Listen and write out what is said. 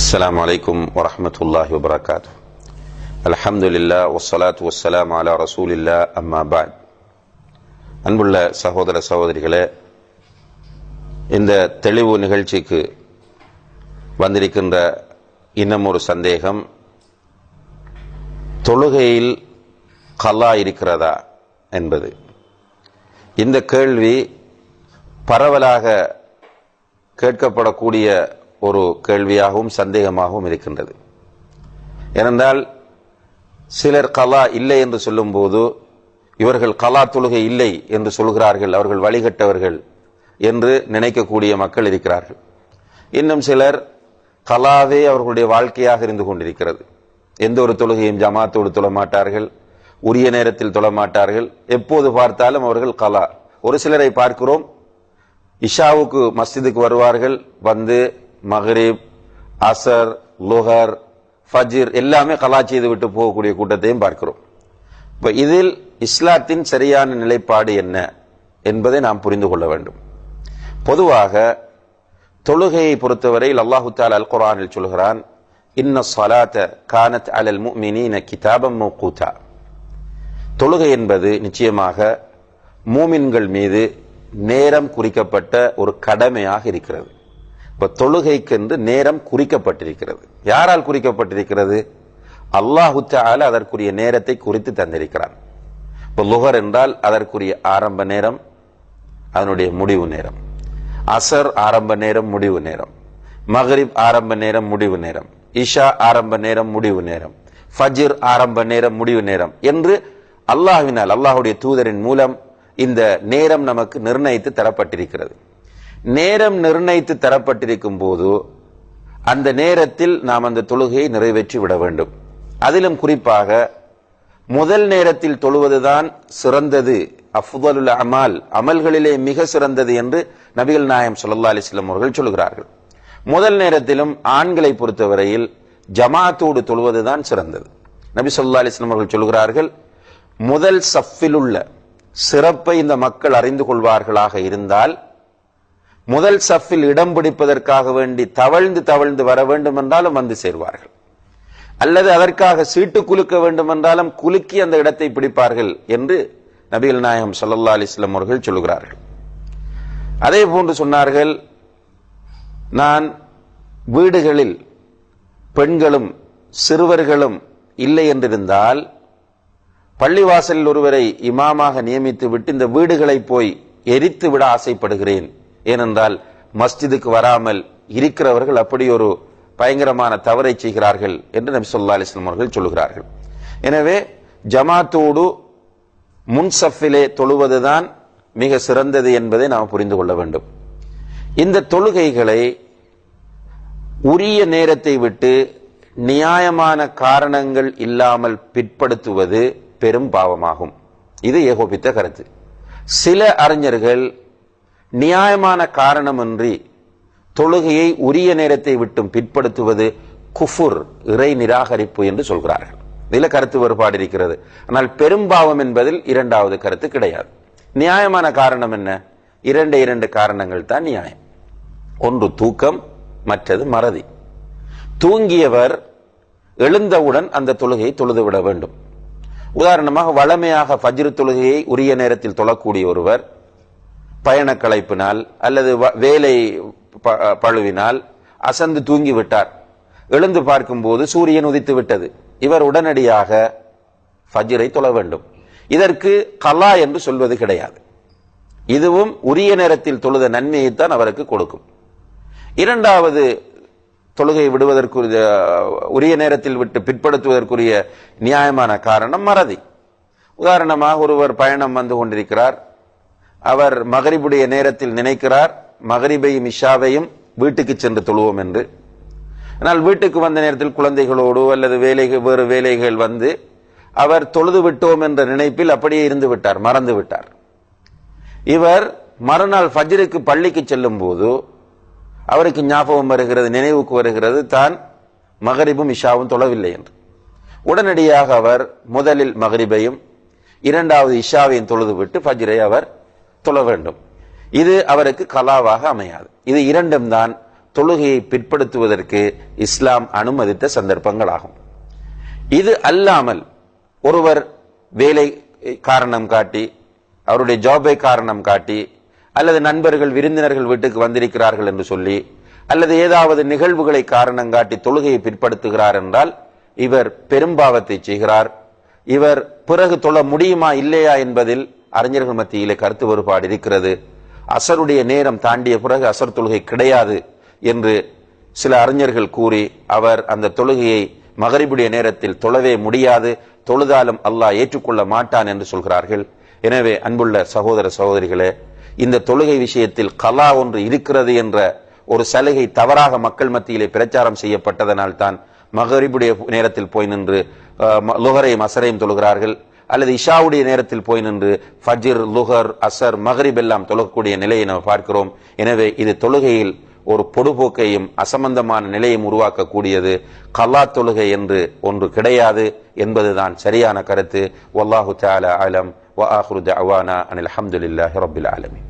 السلام عليكم ورحمة الله وبركاته. الحمد لله والصلاة والسلام على رسول الله أما بعد. அன்புள்ள சகோதர சகோதரிகளே, இந்த தெளிவு நிகழ்ச்சிக்கு வந்திருக்கின்ற இன்னும் ஒரு சந்தேகம், தொழுகையில் கலா இருக்கிறதா என்பது. இந்த கேள்வி பரவலாக கேட்கப்படக்கூடிய ஒரு கேள்வியாகவும் சந்தேகமாகவும் இருக்கின்றது. ஏனென்றால் சிலர் கலா இல்லை என்று சொல்லும் போது இவர்கள் கலா தொழுகை இல்லை என்று சொல்கிறார்கள், அவர்கள் வழிகட்டவர்கள் என்று நினைக்கக்கூடிய மக்கள் இருக்கிறார்கள். இன்னும் சிலர் கலாவே அவர்களுடைய வாழ்க்கையாக இருந்து கொண்டிருக்கிறது. எந்த ஒரு தொழுகையும் ஜமாத்தோடு தொழமாட்டார்கள், உரிய நேரத்தில் தொழமாட்டார்கள், எப்போது பார்த்தாலும் அவர்கள் கலா. ஒரு சிலரை பார்க்கிறோம், இஷாவுக்கு மஸ்ஜிதுக்கு வருவார்கள், வந்து மக்ரிப், அசர், லுஹர், ஃபஜ்ர் எல்லாமே கலா செய்து விட்டு போகக்கூடிய கூட்டத்தையும் பார்க்கிறோம். இப்ப இதில் இஸ்லாத்தின் சரியான நிலைப்பாடு என்ன என்பதை நாம் புரிந்து கொள்ள வேண்டும். பொதுவாக தொழுகையை பொறுத்தவரையில் அல்லாஹு தஆலா அல் குர்ஆனில் சொல்கிறான், இன்ன ஸலாத கானத் அலல் முஃமினீன கிதாபம் மவ்கூதா. தொழுகை என்பது நிச்சயமாக மூமின்கள் மீது நேரம் குறிக்கப்பட்ட ஒரு கடமையாக இருக்கிறது. இப்ப தொழுகைக்கென்று நேரம் குறிக்கப்பட்டிருக்கிறது. யாரால் குறிக்கப்பட்டிருக்கிறது? அல்லாஹு தஆலா அதற்குரிய நேரத்தை குறித்து தந்திருக்கிறான். இப்ப லுஹர் என்றால் அதற்குரிய ஆரம்ப நேரம், அதனுடைய முடிவு நேரம். அசர் ஆரம்ப நேரம், முடிவு நேரம். மக்ரிப் ஆரம்ப நேரம், முடிவு நேரம். இஷா ஆரம்ப நேரம், முடிவு நேரம். ஃபஜ்ர் ஆரம்ப நேரம், முடிவு நேரம் என்று அல்லாஹ்வினால், அல்லாஹ்வுடைய தூதரின் மூலம் இந்த நேரம் நமக்கு நிர்ணயித்து தரப்பட்டிருக்கிறது. நேரம் நிர்ணயித்து தரப்பட்டிருக்கும் போது அந்த நேரத்தில் நாம் அந்த தொழுகையை நிறைவேற்றி விட வேண்டும். அதிலும் குறிப்பாக முதல் நேரத்தில் தொழுவதுதான் சிறந்தது, அஃதலுல் அமால், அமல்களிலே மிக சிறந்தது என்று நபிகள் நாயகம் ஸல்லல்லாஹு அலைஹி வஸல்லம் அவர்கள் சொல்கிறார்கள். முதல் நேரத்திலும் ஆண்களை பொறுத்தவரையில் ஜமாத்தோடு தொழுவதுதான் சிறந்தது. நபி ஸல்லல்லாஹு அலைஹி வஸல்லம் அவர்கள் சொல்கிறார்கள், முதல் சஃப்பில் உள்ள சிறப்பை இந்த மக்கள் அறிந்து கொள்வார்களாக இருந்தால் முதல் சஃப்பில் இடம் பிடிப்பதற்காக வேண்டி தவழ்ந்து தவழ்ந்து வர வேண்டும் என்றாலும் வந்து சேர்வார்கள், அல்லது அதற்காக சீட்டு குலுக்க வேண்டும் என்றாலும் குலுக்கி அந்த இடத்தை பிடிப்பார்கள் என்று நபிகள் நாயகம் ஸல்லல்லாஹு அலைஹி வஸல்லம் அவர்கள் சொல்கிறார்கள். அதே போன்று சொன்னார்கள், நான் வீடுகளில் பெண்களும் சிறுவர்களும் இல்லை என்றிருந்தால் பள்ளிவாசலில் ஒருவரை இமாமாக நியமித்து விட்டு இந்த வீடுகளை போய் எரித்து விட ஆசைப்படுகிறேன். ஏனென்றால் மஸ்ஜிதுக்கு வராமல் இருக்கிறவர்கள் அப்படி ஒரு பயங்கரமான தவறை செய்கிறார்கள் என்று நபி ஸல்லல்லாஹு அலைஹி வஸல்லம் அவர்கள் சொல்கிறார்கள். எனவே ஜமாத்தோடு முன்சஃபிலே தொழுவதுதான் மிக சிறந்தது என்பதை நாம் புரிந்து கொள்ள வேண்டும். இந்த தொழுகைகளை உரிய நேரத்தை விட்டு நியாயமான காரணங்கள் இல்லாமல் பிற்படுத்துவது பெரும் பாவமாகும். இது ஏகோபித்த கருத்து. சில அறிஞர்கள் நியாயமான காரணமின்றி தொழுகையை உரிய நேரத்தை விட்டும் பிற்படுத்துவது குஃபுர், இறை நிராகரிப்பு என்று சொல்கிறார்கள். இதில் கருத்து வேறுபாடு இருக்கிறது. ஆனால் பெரும்பாவம் என்பதில் இரண்டாவது கருத்து கிடையாது. நியாயமான காரணம் என்ன? இரண்டு காரணங்கள் தான் நியாயம். ஒன்று தூக்கம், மற்றது மறதி. தூங்கியவர் எழுந்தவுடன் அந்த தொழுகையை தொழுதுவிட வேண்டும். உதாரணமாக வளமையாக ஃபஜ்ர் தொழுகையை உரிய நேரத்தில் தொழக்கூடிய ஒருவர் பயண களைப்பினால் அல்லது வேலை பழுவினால் அசந்து தூங்கி விட்டார். எழுந்து பார்க்கும்போது சூரியன் உதித்து விட்டது. இவர் உடனடியாக ஃபஜ்ரை தொழ வேண்டும். இதற்கு கலா என்று சொல்வது கிடையாது. இதுவும் உரிய நேரத்தில் தொழுத நன்மையைத்தான் அவருக்கு கொடுக்கும். இரண்டாவது தொழுகை விடுவதற்குரிய, உரிய நேரத்தில் விட்டு பிற்படுத்துவதற்குரிய நியாயமான காரணம் மறதி. உதாரணமாக ஒருவர் பயணம் வந்து கொண்டிருக்கிறார், அவர் மகரிபுடைய நேரத்தில் நினைக்கிறார் மகரிபையும் இஷாவையும் வீட்டுக்கு சென்று தொழுவோம் என்று. ஆனால் வீட்டுக்கு வந்த நேரத்தில் குழந்தைகளோடு அல்லது வேறு வேலைகள் வந்து அவர் தொழுது விட்டோம் என்ற நினைப்பில் அப்படியே இருந்து விட்டார், மறந்து விட்டார். இவர் மறுநாள் ஃபஜ்ருக்கு பள்ளிக்கு செல்லும் போது அவருக்கு ஞாபகம் வருகிறது, நினைவுக்கு வருகிறது, தான் மகரிபும் இஷாவும் தொழவில்லை என்று. உடனடியாக அவர் முதலில் மகரிபையும் இரண்டாவது இஷாவையும் தொழுது விட்டு ஃபஜ்ரை அவர் தொழ வேண்டும். இது அவருக்கு கலாவாக அமையாது. இது இரண்டும் தான் தொழுகையை பிற்படுத்துவதற்கு இஸ்லாம் அனுமதித்த சந்தர்ப்பங்களாகும். இது அல்லாமல் ஒருவர் வேலை காரணம் காட்டி, அவருடைய ஜாபை காரணம் காட்டி, அல்லது நண்பர்கள் விருந்தினர்கள் வீட்டுக்கு வந்திருக்கிறார்கள் என்று சொல்லி, அல்லது ஏதாவது நிகழ்வுகளை காரணம் காட்டி தொழுகையை பிற்படுத்துகிறார் என்றால் இவர் பெரும்பாவத்தை செய்கிறார். இவர் பிறகு தொழ முடியுமா இல்லையா என்பதில் அறிஞர்கள் மத்தியிலே கருத்து வேறுபாடு இருக்கிறது. அசருடைய நேரம் தாண்டிய பிறகு அசர் தொழுகை கிடையாது என்று சில அறிஞர்கள் கூறி அவர் அந்த தொழுகையை மகரிபுடைய நேரத்தில் தொழவே முடியாது, தொழுதாலும் அல்லாஹ் ஏற்றுக்கொள்ள மாட்டான் என்று சொல்கிறார்கள். எனவே அன்புள்ள சகோதர சகோதரிகளே, இந்த தொழுகை விஷயத்தில் கலா ஒன்று இருக்கிறது என்ற ஒரு சலுகை தவறாக மக்கள் மத்தியிலே பிரச்சாரம் செய்யப்பட்டதனால் தான் மகரிபுடைய நேரத்தில் போய் நின்று லுஹரையும் அசரையும் தொழுகிறார்கள், அல்லது இஷாவுடைய நேரத்தில் போய் நின்று ஃபஜ்ர், லுஹர், அசர், மகரிப் எல்லாம் தொழக்கூடிய நிலையை நாம் பார்க்கிறோம். எனவே இது தொழுகையில் ஒரு பொடுபோக்கையும் அசம்பந்தமான நிலையும் உருவாக்கக்கூடியது. கல்லா தொழுகை என்று ஒன்று கிடையாது என்பதுதான் சரியான கருத்து. வல்லாஹு தஆலா அலம் வ ஆகிரு தஅவானா அனில் ஹம்துலில்லாஹி ரப்பில் ஆலமீன்.